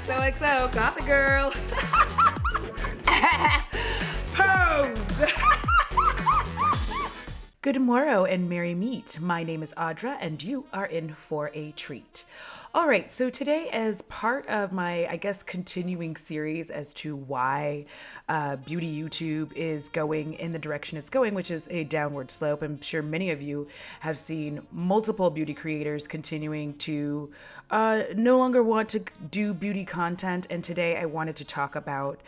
XOXO, got the girl. Pose. Good morrow and merry meet. My name is Audra and you are in for a treat. All right, so today as part of my, continuing series as to why beauty YouTube is going in the direction it's going, which is a downward slope. I'm sure many of you have seen multiple beauty creators continuing to no longer want to do beauty content. And today I wanted to talk about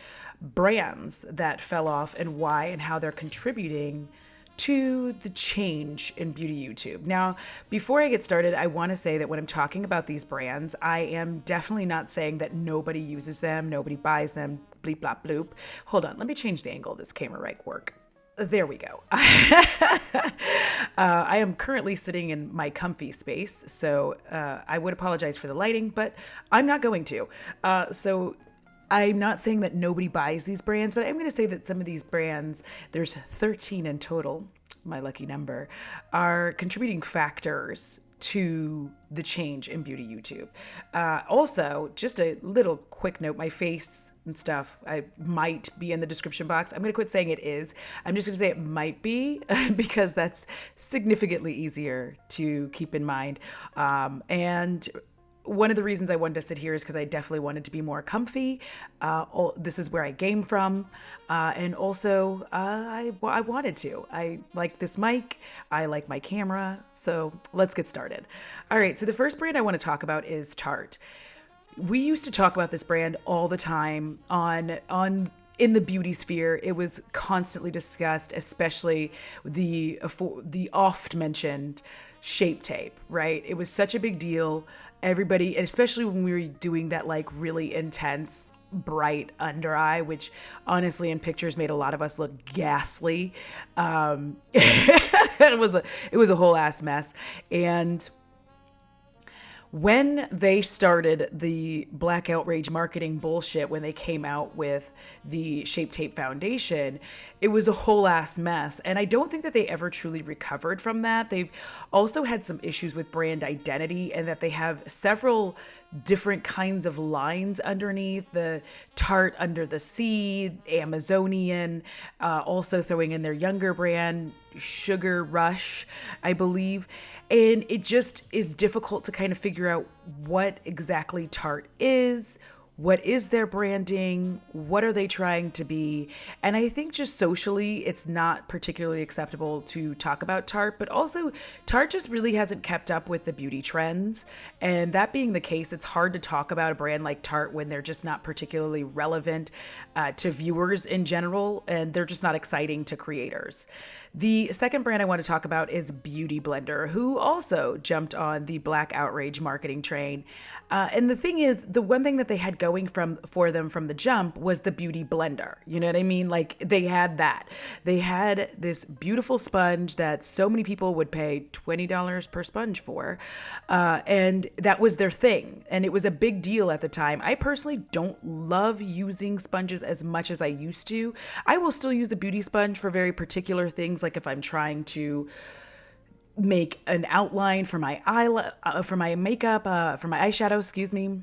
brands that fell off and why and how they're contributing to the change in beauty YouTube. Now, before I get started, I want to say that when I'm talking about these brands, I am definitely not saying that nobody uses them, nobody buys them, bleep, blop, bloop. Hold on, let me change the angle of this camera right quick. There we go. I am currently sitting in my comfy space, so I would apologize for the lighting, but I'm not going to. So I'm not saying that nobody buys these brands, but I'm going to say that some of these brands, there's 13 in total, my lucky number, are contributing factors to the change in beauty YouTube. Also, just a little quick note, my face and stuff, I might be in the description box. I'm going to quit saying it is. I'm just going to say it might be because that's significantly easier to keep in mind. And one of the reasons I wanted to sit here is because I definitely wanted to be more comfy. This is where I game from. And also, I wanted to. I like this mic. I like my camera. So let's get started. All right. So the first brand I want to talk about is Tarte. We used to talk about this brand all the time in the beauty sphere. It was constantly discussed, especially the oft mentioned Shape Tape, right? It was such a big deal. Everybody, and especially when we were doing that like really intense bright under eye, which honestly in pictures made a lot of us look ghastly. It was a whole ass mess. And when they started the Black Outrage marketing bullshit, when they came out with the Shape Tape foundation, it was a whole ass mess. And I don't think that they ever truly recovered from that. They've also had some issues with brand identity and that they have several different kinds of lines underneath the Tarte Under the Sea, Amazonian, also throwing in their younger brand, Sugar Rush, I believe. And it just is difficult to kind of figure out what exactly Tarte is. What is their branding? What are they trying to be? And I think just socially, it's not particularly acceptable to talk about Tarte, but also Tarte just really hasn't kept up with the beauty trends. And that being the case, it's hard to talk about a brand like Tarte when they're just not particularly relevant to viewers in general, and they're just not exciting to creators. The second brand I want to talk about is Beauty Blender, who also jumped on the Black Outrage marketing train. And the thing is, the one thing that they had going for them from the jump was the Beauty Blender. You know what I mean? Like they had that. They had this beautiful sponge that so many people would pay $20 per sponge for. And that was their thing. And it was a big deal at the time. I personally don't love using sponges as much as I used to. I will still use a beauty sponge for very particular things, like if I'm trying to make an outline for my for my makeup, for my eyeshadow, excuse me.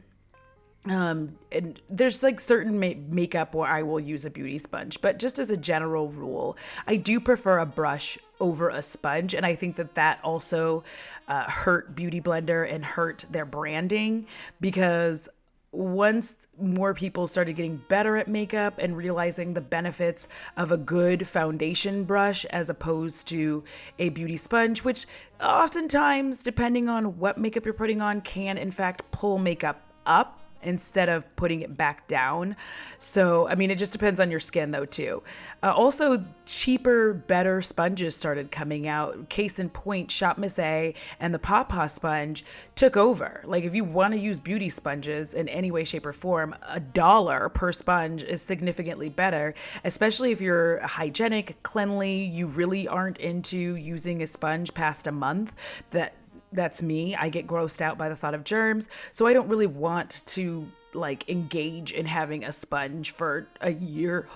And there's like certain makeup where I will use a beauty sponge, but just as a general rule, I do prefer a brush over a sponge. And I think that also hurt Beauty Blender and hurt their branding, because once more people started getting better at makeup and realizing the benefits of a good foundation brush as opposed to a beauty sponge, which oftentimes, depending on what makeup you're putting on, can in fact pull makeup up instead of putting it back down. So, I mean, it just depends on your skin though too. Also, cheaper, better sponges started coming out. Case in point, Shop Miss A and the Pawpaw sponge took over. Like if you want to use beauty sponges in any way, shape or form, $1 per sponge is significantly better, especially if you're hygienic, cleanly, you really aren't into using a sponge past a month. That's me. I get grossed out by the thought of germs. So I don't really want to like engage in having a sponge for a year.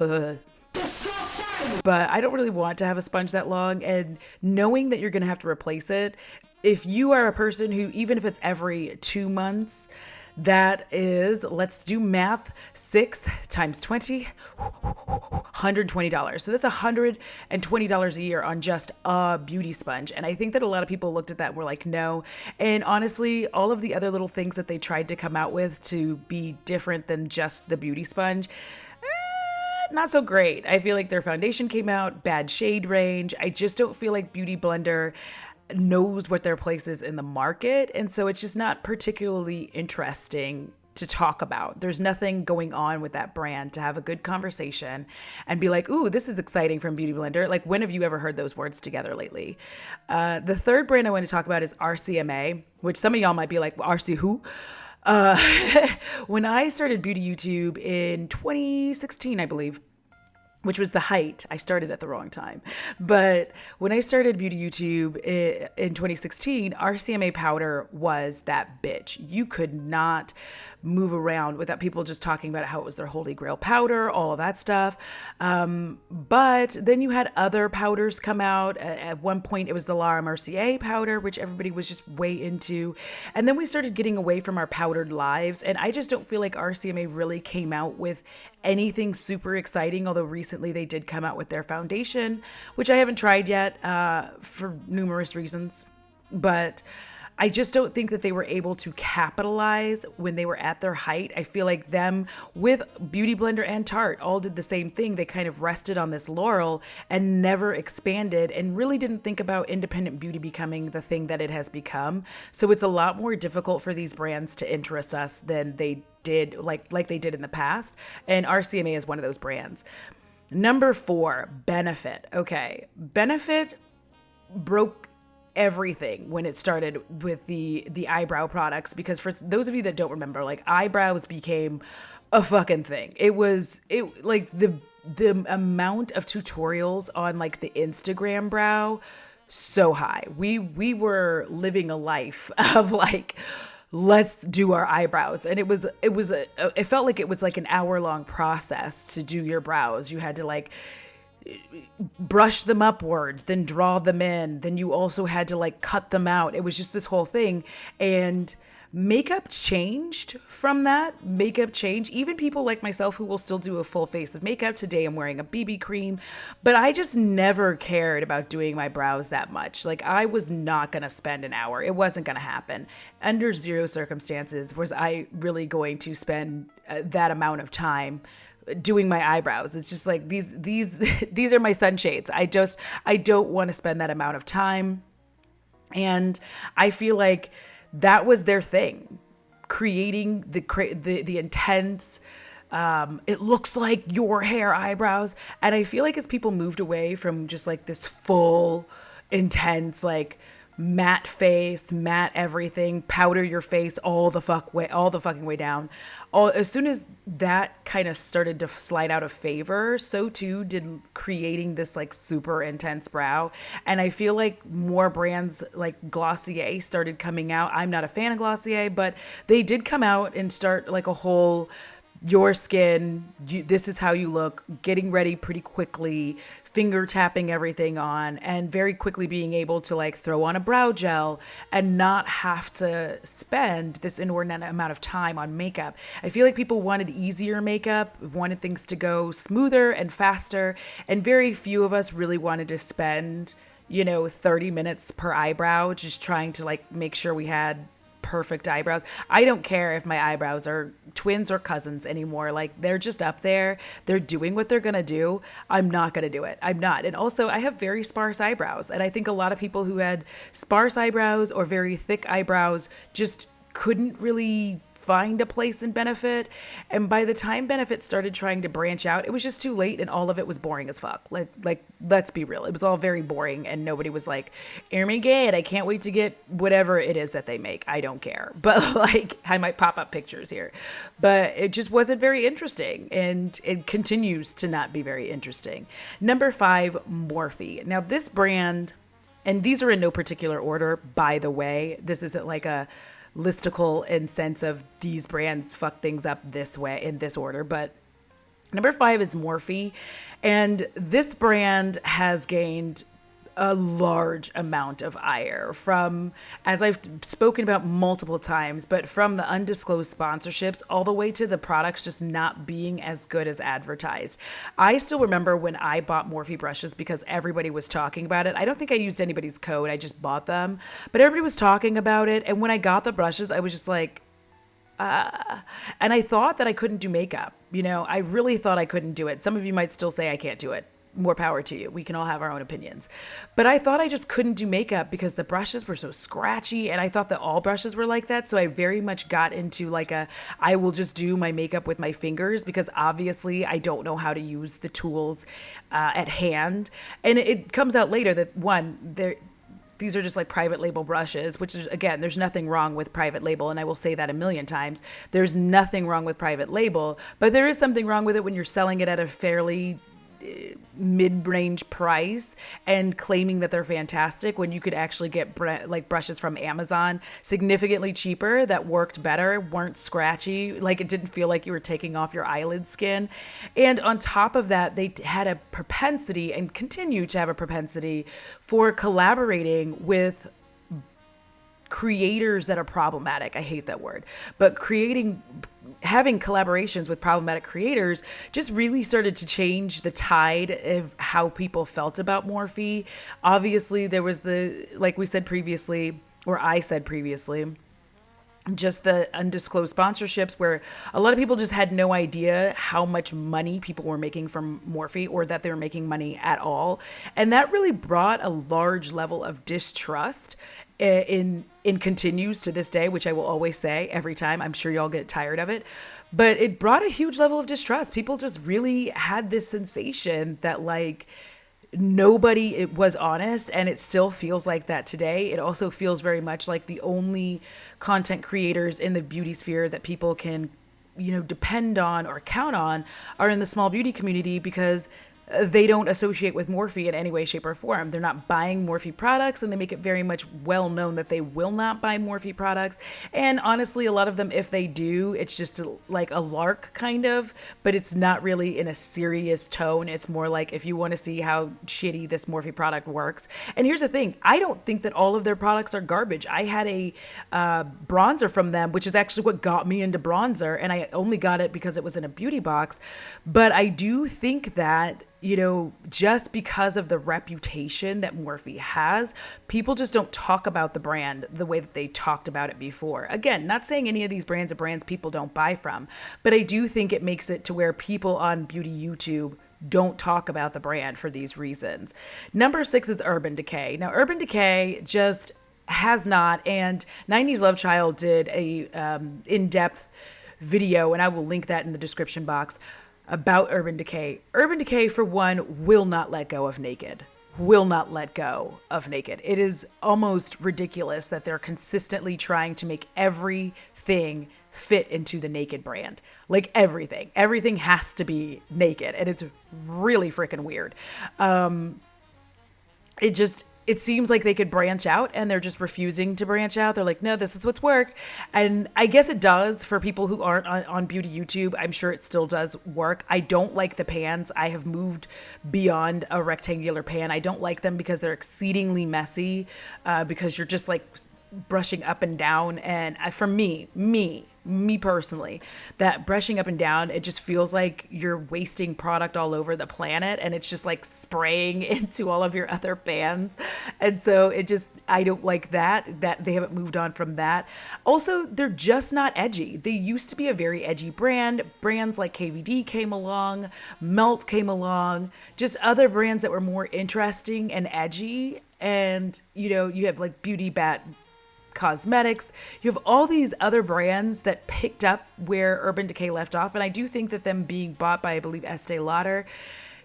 But I don't really want to have a sponge that long, and knowing that you're going to have to replace it, if you are a person who, even if it's every 2 months, That is, let's do math, 6 times 20, $120. So that's $120 a year on just a beauty sponge. And I think that a lot of people looked at that and were like, no. And honestly, all of the other little things that they tried to come out with to be different than just the beauty sponge, not so great. I feel like their foundation came out, bad shade range. I just don't feel like Beauty Blender knows what their place is in the market. And so it's just not particularly interesting to talk about. There's nothing going on with that brand to have a good conversation and be like, ooh, this is exciting from Beauty Blender. Like, when have you ever heard those words together lately? The third brand I want to talk about is RCMA, which some of y'all might be like, RC who? When I started Beauty YouTube in 2016, I believe, which was the height. I started at the wrong time. But when I started Beauty YouTube in 2016, RCMA powder was that bitch. You could not move around without people just talking about how it was their holy grail powder, all of that stuff. But then you had other powders come out. At one point, it was the Laura Mercier powder, which everybody was just way into. And then we started getting away from our powdered lives. And I just don't feel like RCMA really came out with anything super exciting, although recently they did come out with their foundation, which I haven't tried yet for numerous reasons. But I just don't think that they were able to capitalize when they were at their height. I feel like them with Beauty Blender and Tarte all did the same thing. They kind of rested on this laurel and never expanded and really didn't think about independent beauty becoming the thing that it has become. So it's a lot more difficult for these brands to interest us than they did, like they did in the past. And RCMA is one of those brands. Number 4, Benefit. Okay, Benefit broke everything when it started with the eyebrow products, because for those of you that don't remember, like, eyebrows became a fucking thing. It like the amount of tutorials on like the Instagram brow, so high. We were living a life of like, let's do our eyebrows. And it felt like it was like an hour-long process to do your brows. You had to like brush them upwards, then draw them in, then you also had to like cut them out. It was just this whole thing. And makeup changed from that. Makeup changed. Even people like myself who will still do a full face of makeup. Today I'm wearing a BB cream, but I just never cared about doing my brows that much. Like, I was not going to spend an hour. It wasn't going to happen. Under zero circumstances was I really going to spend that amount of time doing my eyebrows. It's just like these are my sunshades. I don't want to spend that amount of time. And I feel like that was their thing, creating the intense, it looks like your hair eyebrows. And I feel like as people moved away from just like this full, intense, like matte face, matte everything, powder your face all the fucking way down. As soon as that kind of started to slide out of favor, so too did creating this like super intense brow. And I feel like more brands like Glossier started coming out. I'm not a fan of Glossier, but they did come out and start like a whole, your skin, this is how you look, getting ready pretty quickly, finger tapping everything on, and very quickly being able to like throw on a brow gel and not have to spend this inordinate amount of time on makeup. I feel like people wanted easier makeup, wanted things to go smoother and faster, and very few of us really wanted to spend, 30 minutes per eyebrow just trying to like make sure we had perfect eyebrows. I don't care if my eyebrows are twins or cousins anymore. Like, they're just up there. They're doing what they're going to do. I'm not going to do it. I'm not. And also, I have very sparse eyebrows. And I think a lot of people who had sparse eyebrows or very thick eyebrows just couldn't really find a place in Benefit. And by the time Benefit started trying to branch out, it was just too late, and all of it was boring as fuck. Like let's be real. It was all very boring, and nobody was like, oh my God, I can't wait to get whatever it is that they make. I don't care. But like, I might pop up pictures here. But it just wasn't very interesting, and it continues to not be very interesting. Number 5, Morphe. Now this brand, and these are in no particular order, by the way. This isn't like a listicle in sense of these brands fuck things up this way in this order, but number 5 is Morphe, and this brand has gained a large amount of ire from, as I've spoken about multiple times, but from the undisclosed sponsorships all the way to the products just not being as good as advertised. I still remember when I bought Morphe brushes because everybody was talking about it. I don't think I used anybody's code. I just bought them, but everybody was talking about it. And when I got the brushes, I was just like, and I thought that I couldn't do makeup. I really thought I couldn't do it. Some of you might still say I can't do it. More power to you. We can all have our own opinions. But I thought I just couldn't do makeup because the brushes were so scratchy, and I thought that all brushes were like that. So I very much got into I will just do my makeup with my fingers because obviously I don't know how to use the tools at hand. And it comes out later that these are just like private label brushes, which is, again, there's nothing wrong with private label. And I will say that a million times. There's nothing wrong with private label, but there is something wrong with it when you're selling it at a fairly mid-range price and claiming that they're fantastic when you could actually get brushes from Amazon significantly cheaper that worked better, weren't scratchy, it didn't feel like you were taking off your eyelid skin. And on top of that, they had a propensity and continue to have a propensity for collaborating with creators that are problematic. I hate that word, but having collaborations with problematic creators just really started to change the tide of how people felt about Morphe. Obviously, there was like we said previously, or I said previously, just the undisclosed sponsorships where a lot of people just had no idea how much money people were making from Morphe or that they were making money at all. And that really brought a large level of distrust in continues to this day, which I will always say every time. I'm sure y'all get tired of it, but it brought a huge level of distrust. People just really had this sensation that nobody was honest, and it still feels like that today. It also feels very much like the only content creators in the beauty sphere that people can, depend on or count on are in the small beauty community because they don't associate with Morphe in any way, shape, or form. They're not buying Morphe products, and they make it very much well known that they will not buy Morphe products. And honestly, a lot of them, if they do, it's just like a lark kind of, but it's not really in a serious tone. It's more like if you want to see how shitty this Morphe product works. And here's the thing. I don't think that all of their products are garbage. I had a bronzer from them, which is actually what got me into bronzer. And I only got it because it was in a beauty box. But I do think that just because of the reputation that Morphe has, people just don't talk about the brand the way that they talked about it before. Again, not saying any of these brands are brands people don't buy from, but I do think it makes it to where people on beauty YouTube don't talk about the brand for these reasons. Number 6 is Urban Decay. Now, Urban Decay just has not, and 90s Love Child did a in-depth video, and I will link that in the description box, about Urban Decay. Urban Decay, for one, will not let go of Naked. Will not let go of Naked. It is almost ridiculous that they're consistently trying to make everything fit into the Naked brand. Like everything. Everything has to be Naked, and it's really freaking weird. It seems like they could branch out, and they're just refusing to branch out. They're like, no, this is what's worked. And I guess it does for people who aren't on beauty YouTube. I'm sure it still does work. I don't like the pans. I have moved beyond a rectangular pan. I don't like them because they're exceedingly messy, because you're just like brushing up and down. And for me personally, that brushing up and down, it just feels like you're wasting product all over the planet, and it's just like spraying into all of your other pans. And so I don't like that they haven't moved on from that. Also, they're just not edgy. They used to be a very edgy brand. Brands like KVD came along, Melt came along, just other brands that were more interesting and edgy. And you have like Beauty Bat Cosmetics. You have all these other brands that picked up where Urban Decay left off. And I do think that them being bought by, I believe, Estee Lauder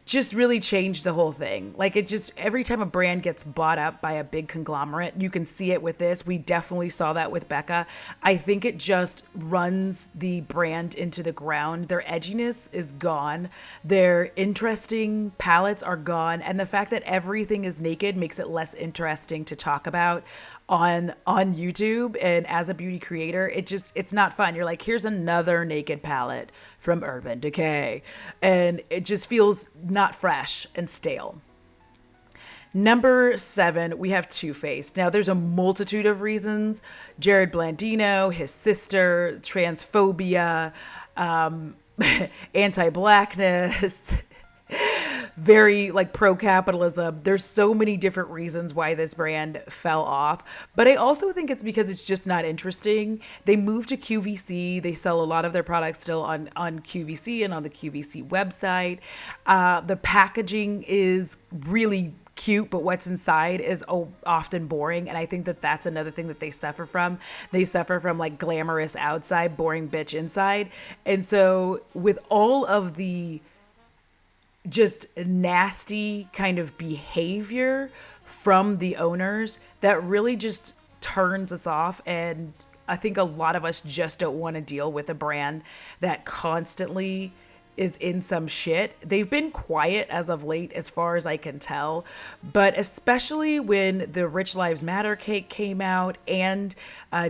just really changed the whole thing. Like every time a brand gets bought up by a big conglomerate, you can see it with this. We definitely saw that with Becca. I think it just runs the brand into the ground. Their edginess is gone. Their interesting palettes are gone. And the fact that everything is naked makes it less interesting to talk about on YouTube. And as a beauty creator, it's not fun. You're like, here's another naked palette from Urban Decay. And it just feels not fresh and stale. Number 7, we have Too Faced. Now, there's a multitude of reasons. Jared Blandino, his sister, transphobia, anti-blackness, very like pro-capitalism. There's so many different reasons why this brand fell off. But I also think it's because it's just not interesting. They moved to QVC. They sell a lot of their products still on QVC and on the QVC website. The packaging is really cute, but what's inside is often boring. And I think that that's another thing that they suffer from. They suffer from like glamorous outside, boring bitch inside. And so with all of the just nasty kind of behavior from the owners, that really just turns us off. And I think a lot of us just don't want to deal with a brand that constantly is in some shit. They've been quiet as of late, as far as I can tell, but especially when the Rich Lives Matter cake came out and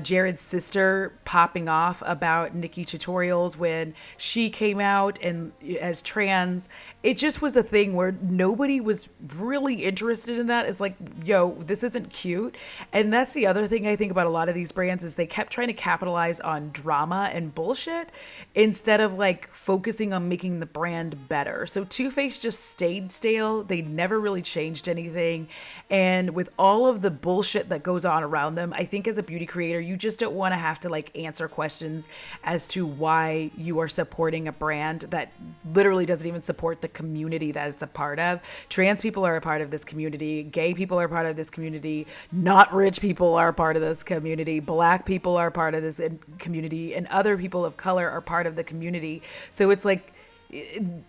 Jared's sister popping off about Nikki Tutorials when she came out and as trans, it just was a thing where nobody was really interested in that. It's like, yo, this isn't cute. And that's the other thing I think about a lot of these brands is they kept trying to capitalize on drama and bullshit instead of like focusing on making the brand better. So Too Faced just stayed stale. They never really changed anything. And with all of the bullshit that goes on around them, I think as a beauty creator, you just don't want to have to like answer questions as to why you are supporting a brand that literally doesn't even support the community that it's a part of. Trans people are a part of this community. Gay people are a part of this community. Not rich people are a part of this community. Black people are a part of this community. And other people of color are part of the community. So it's like,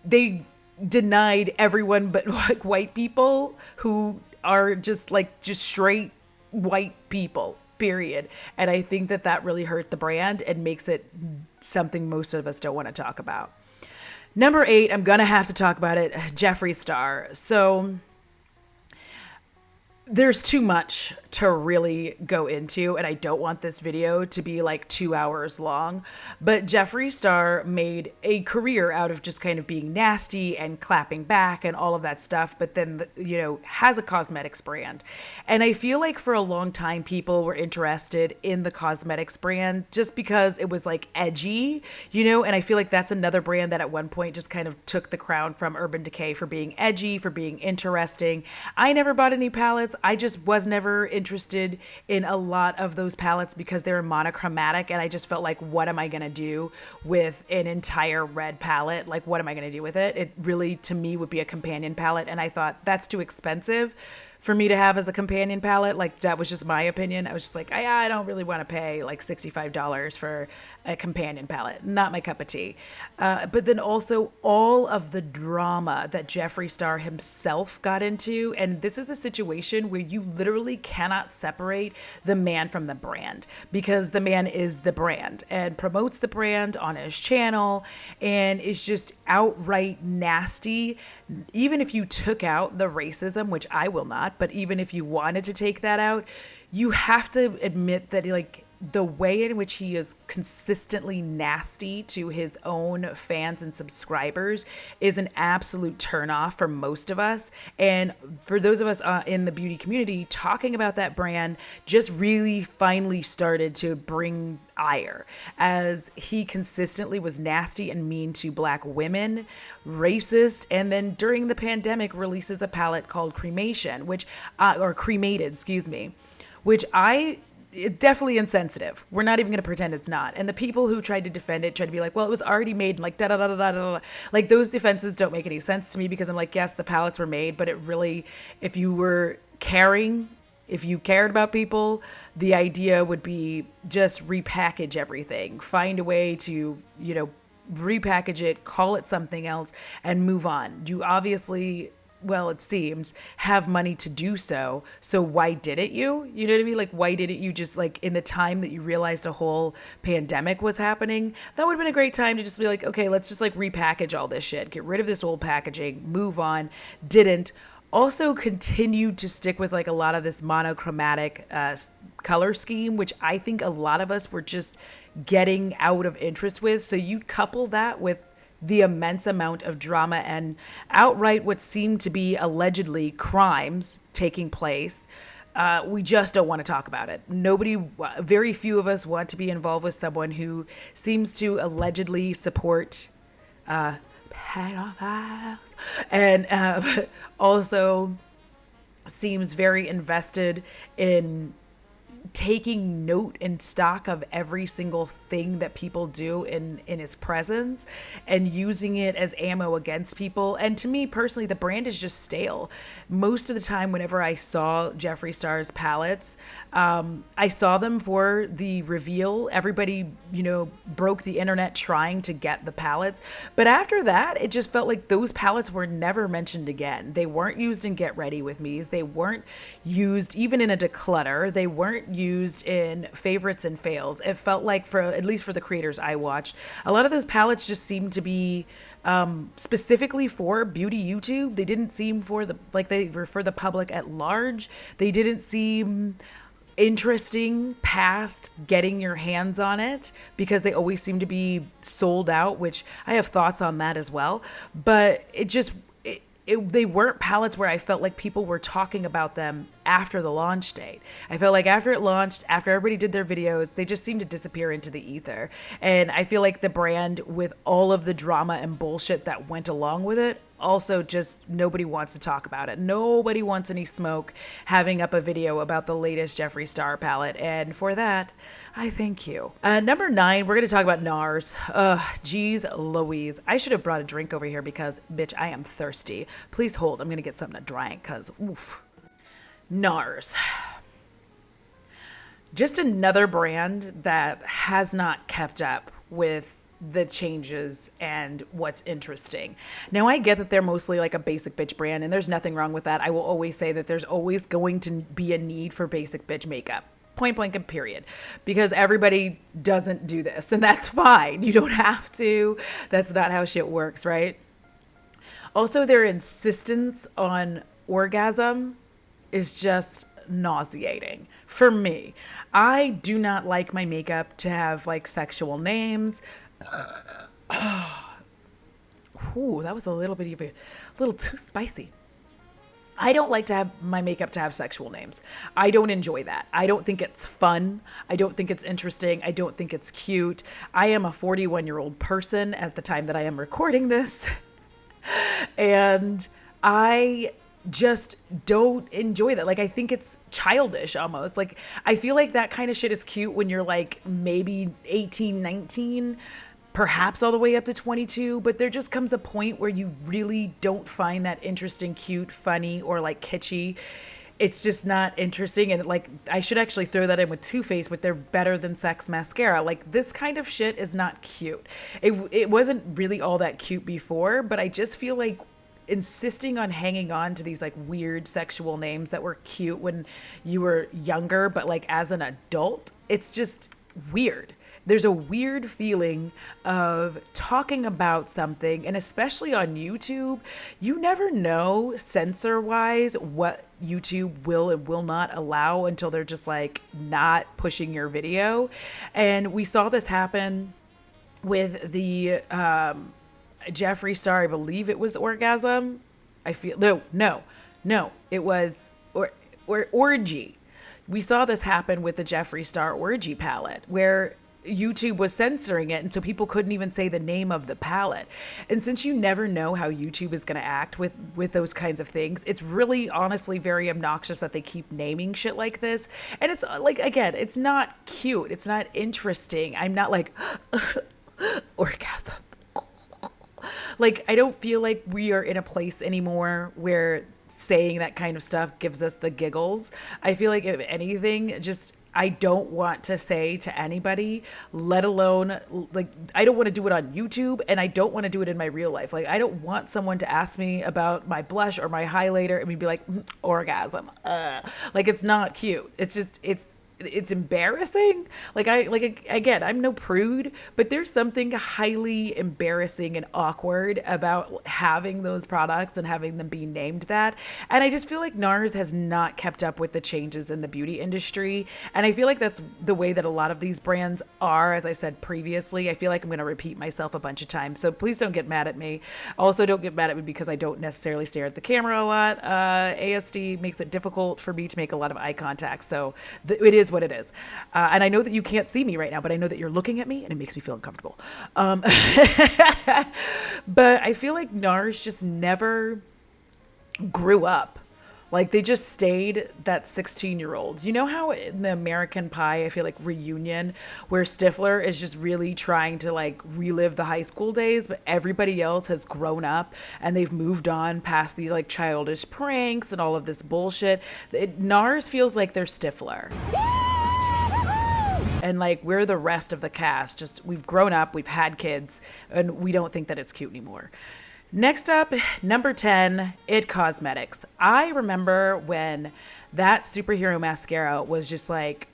they denied everyone but like white people who are just straight white people, period. And I think that that really hurt the brand and makes it something most of us don't want to talk about. Number 8, I'm gonna have to talk about it, Jeffree Star. So there's too much to really go into, and I don't want this video to be like 2 hours long, but Jeffree Star made a career out of just kind of being nasty and clapping back and all of that stuff, but then, you know, has a cosmetics brand. And I feel like for a long time, people were interested in the cosmetics brand just because it was like edgy, you know, and I feel like that's another brand that at one point just kind of took the crown from Urban Decay for being edgy, for being interesting. I never bought any palettes. I just was never interested in a lot of those palettes because they were monochromatic, and I just felt like, what am I gonna do with an entire red palette? Like, what am I gonna do with it? It really, to me, would be a companion palette, and I thought that's too expensive for me to have as a companion palette. Like, that was just my opinion. I was just like, I don't really want to pay like $65 for a companion palette. Not my cup of tea. But then also all of the drama that Jeffree Star himself got into. And this is a situation where you literally cannot separate the man from the brand, because the man is the brand and promotes the brand on his channel and is just outright nasty. Even if you took out the racism, which I will not, but even if you wanted to take that out, you have to admit that like the way in which he is consistently nasty to his own fans and subscribers is an absolute turnoff for most of us. And for those of us in the beauty community, talking about that brand just really finally started to bring ire, as he consistently was nasty and mean to Black women, racist, and then during the pandemic releases a palette called Cremation, which or Cremated, excuse me, which it's definitely insensitive. We're not even going to pretend it's not. And the people who tried to defend it tried to be like, well, it was already made, like da da da da da da. Like, those defenses don't make any sense to me, because I'm like, yes, the palettes were made, but it really, if you were caring, if you cared about people, the idea would be just repackage everything, find a way to, you know, repackage it, call it something else, and move on. You obviously, well, it seems, have money to do so. So why didn't you? You know what I mean? Like, why didn't you just, like, in the time that you realized a whole pandemic was happening, that would have been a great time to just be like, okay, let's just like repackage all this shit, get rid of this old packaging, move on. Didn't. Also continued to stick with like a lot of this monochromatic color scheme, which I think a lot of us were just getting out of interest with. So you couple that with the immense amount of drama and outright what seemed to be allegedly crimes taking place, we just don't want to talk about it. Very few of us want to be involved with someone who seems to allegedly support pedophiles and also seems very invested in taking note and stock of every single thing that people do in his presence and using it as ammo against people. And to me personally, the brand is just stale. Most of the time, whenever I saw Jeffree Star's palettes, I saw them for the reveal. Everybody, broke the internet trying to get the palettes. But after that, it just felt like those palettes were never mentioned again. They weren't used in Get Ready With Me's. They weren't used even in a declutter. They weren't used in favorites and fails. It felt like, for at least for the creators I watched, a lot of those palettes just seemed to be specifically for beauty YouTube. They didn't seem they were for the public at large. They didn't seem interesting past getting your hands on it, because they always seem to be sold out, which I have thoughts on that as well. But they weren't palettes where I felt like people were talking about them after the launch date. I felt like after it launched, after everybody did their videos, they just seemed to disappear into the ether. And I feel like the brand, with all of the drama and bullshit that went along with it, also just nobody wants to talk about it. Nobody wants any smoke having up a video about the latest Jeffree Star palette. And for that, I thank you. Number 9, we're going to talk about NARS. Geez Louise. I should have brought a drink over here because, bitch, I am thirsty. Please hold. I'm going to get something to drink because, oof. NARS. Just another brand that has not kept up with the changes and what's interesting. Now, I get that they're mostly like a basic bitch brand, and there's nothing wrong with that. I will always say that there's always going to be a need for basic bitch makeup. Point blank and period. Because everybody doesn't do this, and that's fine. You don't have to. That's not how shit works, right? Also, their insistence on orgasm is just nauseating for me. I do not like my makeup to have like sexual names. Ooh, that was a little too spicy. I don't like to have my makeup to have sexual names. I don't enjoy that. I don't think it's fun. I don't think it's interesting. I don't think it's cute. I am a 41-year-old person at the time that I am recording this. And I just don't enjoy that. Like, I think it's childish almost. Like, I feel like that kind of shit is cute when you're like maybe 18, 19, perhaps all the way up to 22, but there just comes a point where you really don't find that interesting, cute, funny, or like kitschy. It's just not interesting. And like, I should actually throw that in with Too Faced with their Better Than Sex mascara. Like, this kind of shit is not cute. It wasn't really all that cute before, but I just feel like insisting on hanging on to these like weird sexual names that were cute when you were younger, but like as an adult, it's just weird. There's a weird feeling of talking about something, and especially on YouTube, you never know censor-wise what YouTube will and will not allow until they're just like not pushing your video. And we saw this happen with the Jeffree Star, I believe it was Orgasm. No, it was Orgy. We saw this happen with the Jeffree Star Orgy palette, where YouTube was censoring it, and so people couldn't even say the name of the palette. And since you never know how YouTube is going to act with those kinds of things, it's really honestly very obnoxious that they keep naming shit like this. And it's like, again, it's not cute. It's not interesting. I'm not like orgasm. Like, I don't feel like we are in a place anymore where saying that kind of stuff gives us the giggles. I feel like, if anything, just I don't want to say to anybody, let alone, like, I don't want to do it on YouTube, and I don't want to do it in my real life. Like, I don't want someone to ask me about my blush or my highlighter and me be like, orgasm. Like, it's not cute. It's just, it's embarrassing. Again, I'm no prude, but there's something highly embarrassing and awkward about having those products and having them be named that. And I just feel like NARS has not kept up with the changes in the beauty industry. And I feel like that's the way that a lot of these brands are. As I said previously, I feel like I'm going to repeat myself a bunch of times. So please don't get mad at me. Also, don't get mad at me because I don't necessarily stare at the camera a lot. ASD makes it difficult for me to make a lot of eye contact. So it is what it is. And I know that you can't see me right now, but I know that you're looking at me and it makes me feel uncomfortable. But I feel like NARS just never grew up. Like they just stayed that 16-year-old. You know how in the American Pie, I feel like reunion, where Stifler is just really trying to like relive the high school days, but everybody else has grown up and they've moved on past these like childish pranks and all of this bullshit. NARS feels like they're Stifler. And like we're the rest of the cast. Just we've grown up, we've had kids, and we don't think that it's cute anymore. Next up, number 10, IT Cosmetics. I remember when that superhero mascara was just like,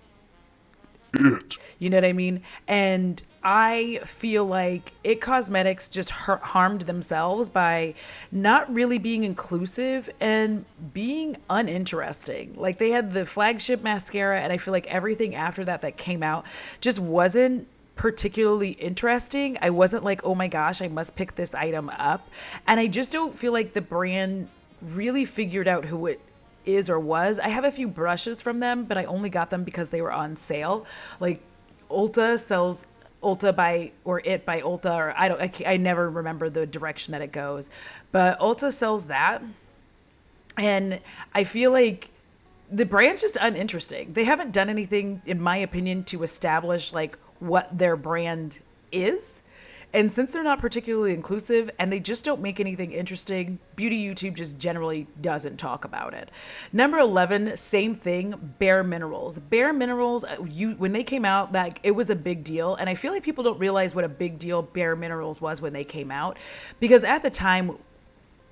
you know what I mean? And I feel like IT Cosmetics just harmed themselves by not really being inclusive and being uninteresting. Like they had the flagship mascara, and I feel like everything after that came out just wasn't particularly interesting. I wasn't like, oh my gosh, I must pick this item up. And I just don't feel like the brand really figured out who it is or was. I have a few brushes from them, but I only got them because they were on sale. Like Ulta sells Ulta by, or It by Ulta, or I never remember the direction that it goes, but Ulta sells that. And I feel like the brand's just uninteresting. They haven't done anything, in my opinion, to establish like what their brand is. And since they're not particularly inclusive and they just don't make anything interesting, beauty YouTube just generally doesn't talk about it. Number 11, same thing, Bare Minerals. Bare Minerals, when they came out, like it was a big deal. And I feel like people don't realize what a big deal Bare Minerals was when they came out, because at the time,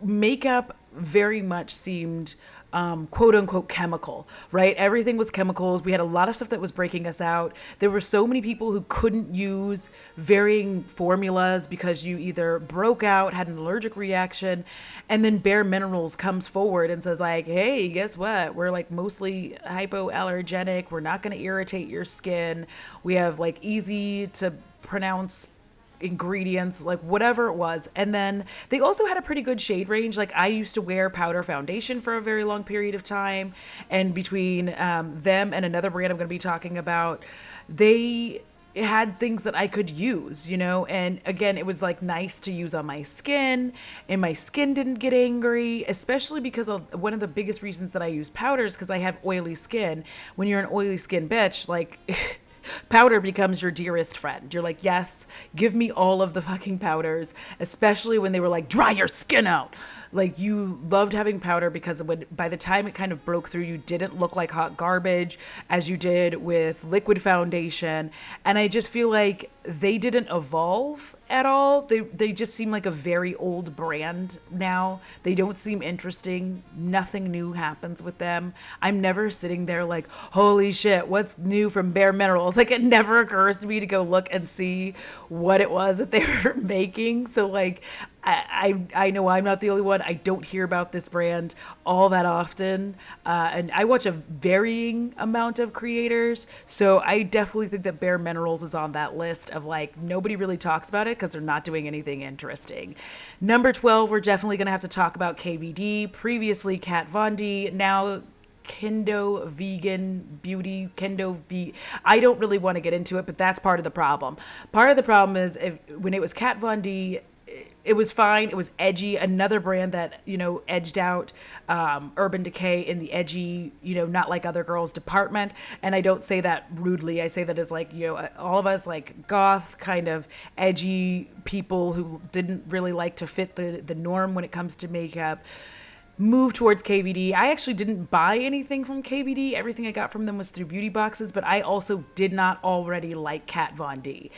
makeup very much seemed quote unquote chemical, right? Everything was chemicals. We had a lot of stuff that was breaking us out. There were so many people who couldn't use varying formulas because you either broke out, had an allergic reaction, and then Bare Minerals comes forward and says like, hey, guess what? We're like mostly hypoallergenic. We're not going to irritate your skin. We have like easy to pronounce ingredients, like whatever it was. And then they also had a pretty good shade range. Like I used to wear powder foundation for a very long period of time, and between them and another brand I'm going to be talking about, they had things that I could use, you know. And again, it was like nice to use on my skin, and my skin didn't get angry, especially because one of the biggest reasons that I use powder is because I have oily skin. When you're an oily skin bitch, like powder becomes your dearest friend. You're like, yes, give me all of the fucking powders, especially when they were like, dry your skin out. Like you loved having powder because by the time it kind of broke through, you didn't look like hot garbage as you did with liquid foundation. And I just feel like they didn't evolve at all. They just seem like a very old brand now. They don't seem interesting. Nothing new happens with them. I'm never sitting there like, holy shit, what's new from Bare Minerals? Like it never occurs to me to go look and see what it was that they were making. So like, I know I'm not the only one. I don't hear about this brand all that often. And I watch a varying amount of creators. So I definitely think that Bare Minerals is on that list of like, nobody really talks about it because they're not doing anything interesting. Number 12, we're definitely going to have to talk about KVD. Previously Kat Von D, now Kendo Vegan Beauty, I don't really want to get into it, but that's part of the problem. Part of the problem is when it was Kat Von D, it was fine. It was edgy. Another brand that, you know, edged out Urban Decay in the edgy, you know, not like other girls department. And I don't say that rudely. I say that as like, you know, all of us like goth kind of edgy people who didn't really like to fit the norm when it comes to makeup move towards KVD. I actually didn't buy anything from KVD. Everything I got from them was through beauty boxes, but I also did not already like Kat Von D.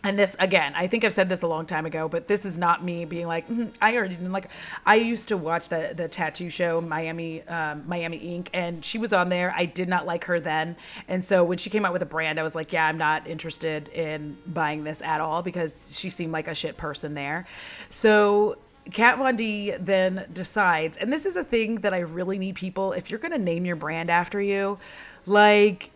And this, again, I think I've said this a long time ago, but this is not me being like, I already didn't like. I used to watch the tattoo show Miami Ink, and she was on there. I did not like her then, and so when she came out with a brand, I was like, yeah, I'm not interested in buying this at all because she seemed like a shit person there. So Kat Von D then decides, and this is a thing that I really need people, if you're gonna name your brand after you, like,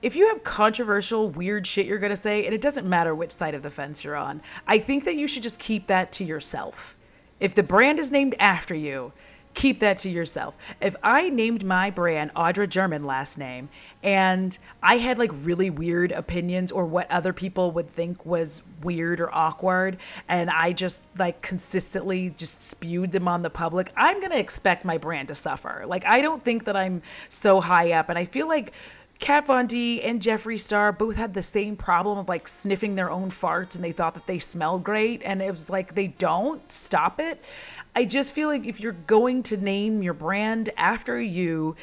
if you have controversial, weird shit you're going to say, and it doesn't matter which side of the fence you're on, I think that you should just keep that to yourself. If the brand is named after you, keep that to yourself. If I named my brand Audra German last name and I had like really weird opinions or what other people would think was weird or awkward, and I just like consistently just spewed them on the public, I'm going to expect my brand to suffer. Like, I don't think that I'm so high up, and I feel like Kat Von D and Jeffree Star both had the same problem of like sniffing their own farts, and they thought that they smelled great, and it was like, they don't stop it. I just feel like if you're going to name your brand after you,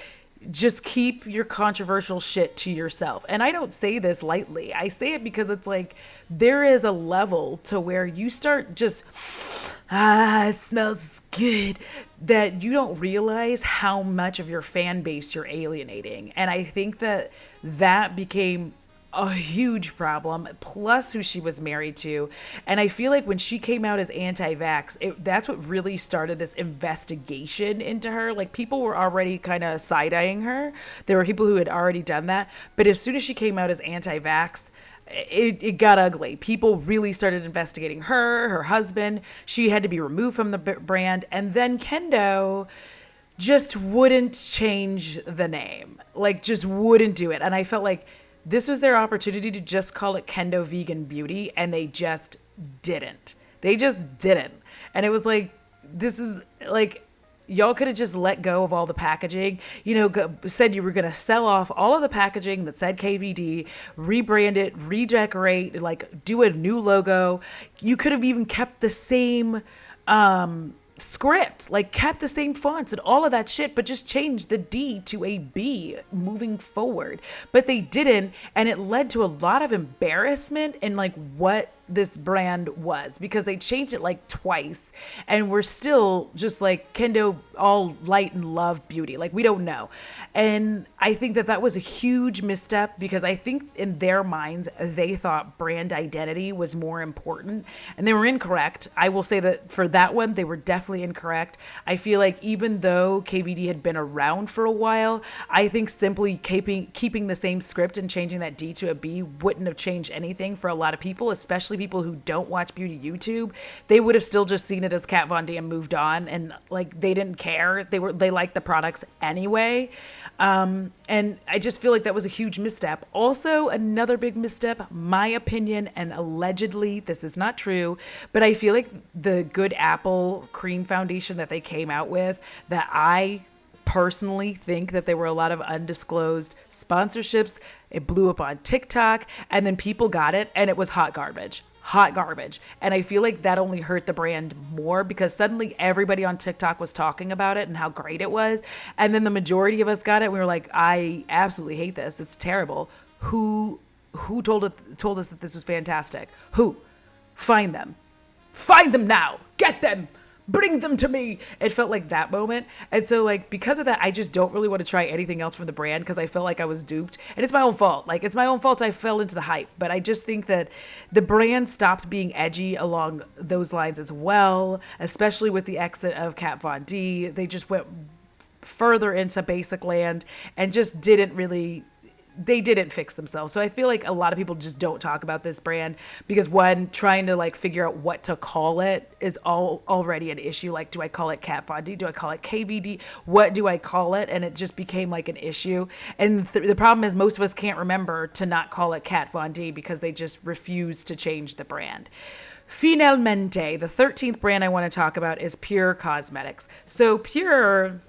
just keep your controversial shit to yourself. And I don't say this lightly. I say it because it's like there is a level to where you start just, it smells good, that you don't realize how much of your fan base you're alienating. And I think that that became a huge problem, plus who she was married to. And I feel like when she came out as anti-vax, that's what really started this investigation into her. Like, people were already kind of side-eyeing her. There were people who had already done that. But as soon as she came out as anti-vax, it got ugly. People really started investigating her husband. She had to be removed from the brand. And then Kendo just wouldn't change the name. Like, just wouldn't do it. And I felt like this was their opportunity to just call it Kendo Vegan Beauty, and they just didn't. They just didn't. And it was like, this is like, y'all could have just let go of all the packaging, said you were going to sell off all of the packaging that said KVD, rebrand it, redecorate, like do a new logo. You could have even kept the same script, like kept the same fonts and all of that shit, but just changed the D to a B moving forward. But they didn't, and it led to a lot of embarrassment in like what this brand was, because they changed it like twice, and we're still just like Kendo all light and love beauty. Like, we don't know. And I think that that was a huge misstep, because I think in their minds, they thought brand identity was more important, and they were incorrect. I will say that for that one, they were definitely incorrect. I feel like even though KVD had been around for a while, I think simply keeping the same script and changing that D to a B wouldn't have changed anything for a lot of people, especially people who don't watch beauty YouTube. They would have still just seen it as Kat Von D and moved on, and like they didn't care. They liked the products anyway. And I just feel like that was a huge misstep. Also, another big misstep, my opinion, and allegedly this is not true, but I feel like the Good Apple cream foundation that they came out with, that I personally think that there were a lot of undisclosed sponsorships. It blew up on TikTok, and then people got it, and it was hot garbage. And I feel like that only hurt the brand more, because suddenly everybody on TikTok was talking about it and how great it was. And then the majority of us got it. And we were like, I absolutely hate this. It's terrible. Who told us that this was fantastic? Who? Find them now. Get them. Bring them to me. It felt like that moment. And so like, because of that, I just don't really want to try anything else from the brand, because I felt like I was duped, and it's my own fault. Like, it's my own fault I fell into the hype. But I just think that the brand stopped being edgy along those lines as well, especially with the exit of Kat Von D. They just went further into basic land and just didn't fix themselves. So I feel like a lot of people just don't talk about this brand, because one, trying to like figure out what to call it is already an issue. Like, do I call it Kat Von D? Do I call it KVD? What do I call it? And it just became like an issue. And the problem is most of us can't remember to not call it Kat Von D, because they just refuse to change the brand. Finalmente, the 13th brand I want to talk about is Pure Cosmetics. So Pure,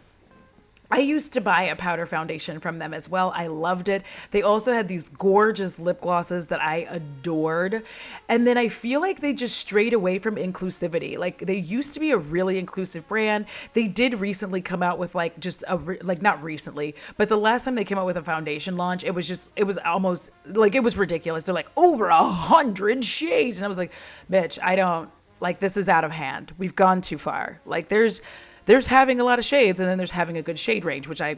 I used to buy a powder foundation from them as well. I loved it. They also had these gorgeous lip glosses that I adored. And then I feel like they just strayed away from inclusivity. Like they used to be a really inclusive brand. They did recently come out with like just like not recently, but the last time they came out with a foundation launch, it was almost like it was ridiculous. They're like over 100 shades. And I was like, bitch, I don't like this is out of hand. We've gone too far. Like there's having a lot of shades and then there's having a good shade range, which I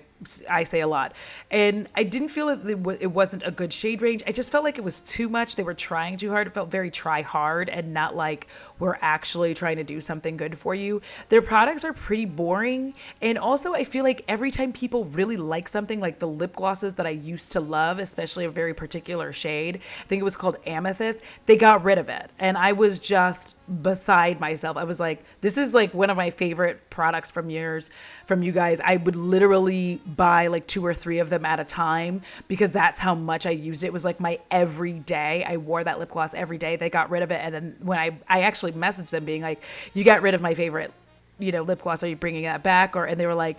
say a lot. And I didn't feel that it wasn't a good shade range. I just felt like it was too much. They were trying too hard. It felt very try hard and not like we're actually trying to do something good for you. Their products are pretty boring. And also I feel like every time people really like something, like the lip glosses that I used to love, especially a very particular shade, I think it was called Amethyst, they got rid of it. And I was just beside myself. I was like, this is like one of my favorite products from you guys. I would literally buy like 2 or 3 of them at a time because that's how much I used it. It was like my everyday. I wore that lip gloss every day. They got rid of it. And then when I actually messaged them being like, you got rid of my favorite, lip gloss. Are you bringing that back? And they were like,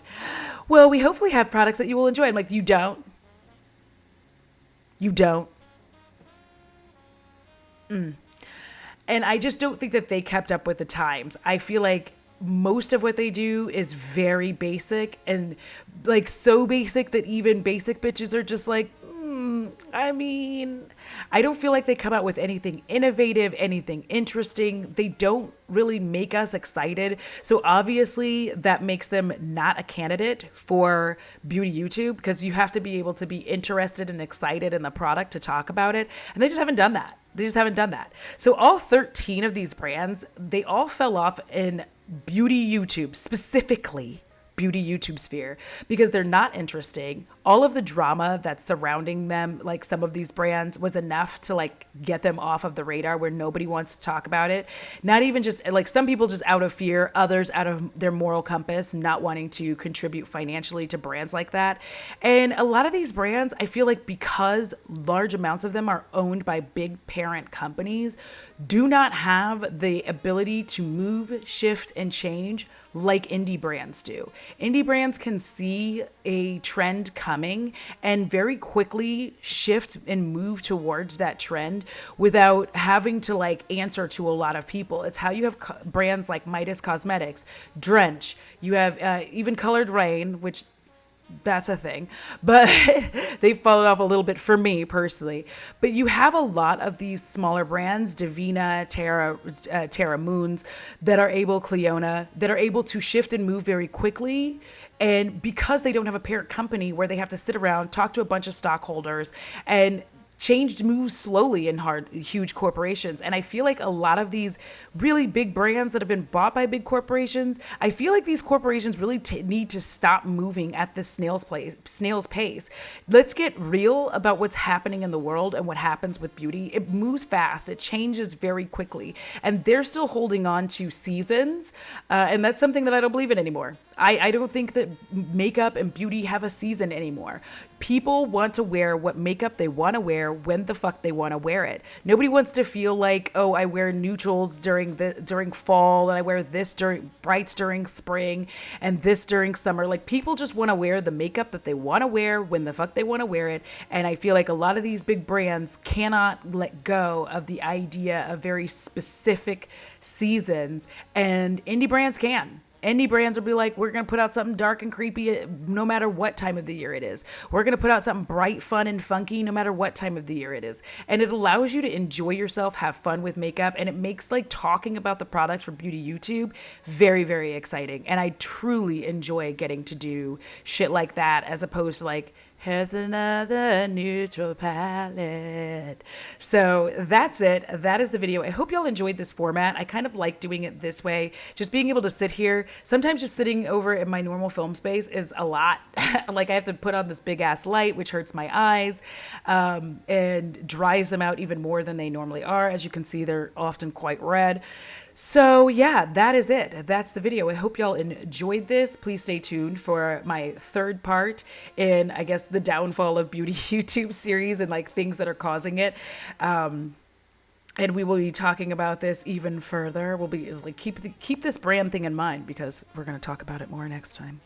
well, we hopefully have products that you will enjoy. I'm like, you don't. And I just don't think that they kept up with the times. I feel like most of what they do is very basic and like so basic that even basic bitches are just like, I mean, I don't feel like they come out with anything innovative, anything interesting. They don't really make us excited. So obviously that makes them not a candidate for beauty YouTube because you have to be able to be interested and excited in the product to talk about it. And they just haven't done that. So all 13 of these brands, they all fell off in beauty YouTube, specifically beauty YouTube sphere, because they're not interesting. All of the drama that's surrounding them, like some of these brands, was enough to like get them off of the radar where nobody wants to talk about it. Not even just like some people just out of fear, others out of their moral compass, not wanting to contribute financially to brands like that. And a lot of these brands, I feel like because large amounts of them are owned by big parent companies, do not have the ability to move, shift, and change like indie brands do. Indie brands can see a trend coming and very quickly shift and move towards that trend without having to like answer to a lot of people. It's how you have brands like Midas Cosmetics, Drench, you have even Colored Rain, which that's a thing, but they've fallen off a little bit for me personally. But you have a lot of these smaller brands, Divina, Terra Moons, that are able, Cleona, that are able to shift and move very quickly. And because they don't have a parent company where they have to sit around, talk to a bunch of stockholders, and changed moves slowly in huge corporations. And I feel like a lot of these really big brands that have been bought by big corporations, I feel like these corporations really need to stop moving at this snail's pace. Let's get real about what's happening in the world and what happens with beauty. It moves fast. It changes very quickly. And they're still holding on to seasons. And that's something that I don't believe in anymore. I don't think that makeup and beauty have a season anymore. People want to wear what makeup they want to wear when the fuck they want to wear it. Nobody wants to feel like, oh, I wear neutrals during fall and I wear this during brights during spring and this during summer. Like people just want to wear the makeup that they want to wear when the fuck they want to wear it. And I feel like a lot of these big brands cannot let go of the idea of very specific seasons, and indie brands can. Indie brands will be like, we're going to put out something dark and creepy no matter what time of the year it is. We're going to put out something bright, fun, and funky no matter what time of the year it is. And it allows you to enjoy yourself, have fun with makeup, and it makes like talking about the products for beauty YouTube very, very exciting. And I truly enjoy getting to do shit like that as opposed to like, here's another neutral palette. So that's it. That is the video. I hope y'all enjoyed this format. I kind of like doing it this way. Just being able to sit here. Sometimes just sitting over in my normal film space is a lot. Like I have to put on this big ass light, which hurts my eyes and dries them out even more than they normally are. As you can see, they're often quite red. So yeah, that is it. That's the video. I hope y'all enjoyed this. Please stay tuned for my third part in, I guess, the downfall of beauty YouTube series and like things that are causing it. And we will be talking about this even further. We'll be like, keep this brand thing in mind because we're going to talk about it more next time.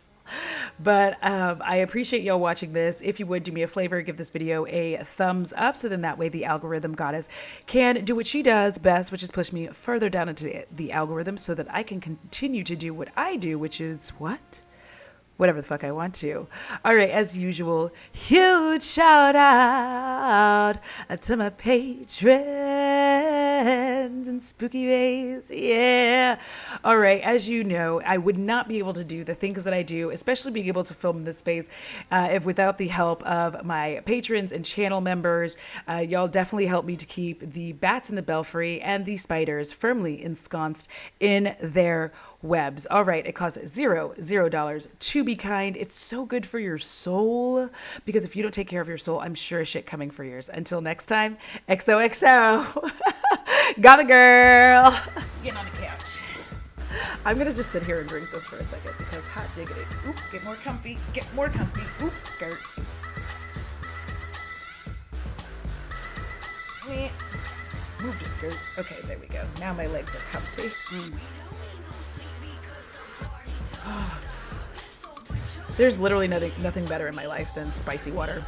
But I appreciate y'all watching this. If you would do me a favor, give this video a thumbs up, so then that way the algorithm goddess can do what she does best, which is push me further down into the algorithm so that I can continue to do what I do, which is what? Whatever the fuck I want to. All right, as usual, huge shout out to my patrons and spooky ways. Yeah. All right, as you know, I would not be able to do the things that I do, especially being able to film in this space, if without the help of my patrons and channel members. Y'all definitely help me to keep the bats in the belfry and the spiders firmly ensconced in their webs. All right, it costs $0 to be kind. It's so good for your soul, because if you don't take care of your soul, I'm sure shit coming for yours. Until next time, XOXO. Got a girl. Get on the couch. I'm gonna just sit here and drink this for a second because hot diggity. Oop, get more comfy. Get more comfy. Oops, skirt. Move the skirt. Okay, there we go. Now my legs are comfy. There's literally nothing better in my life than spicy water.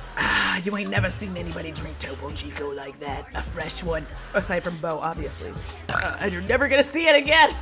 You ain't never seen anybody drink Topo Chico like that. A fresh one. Aside from Bo, obviously. And you're never gonna see it again.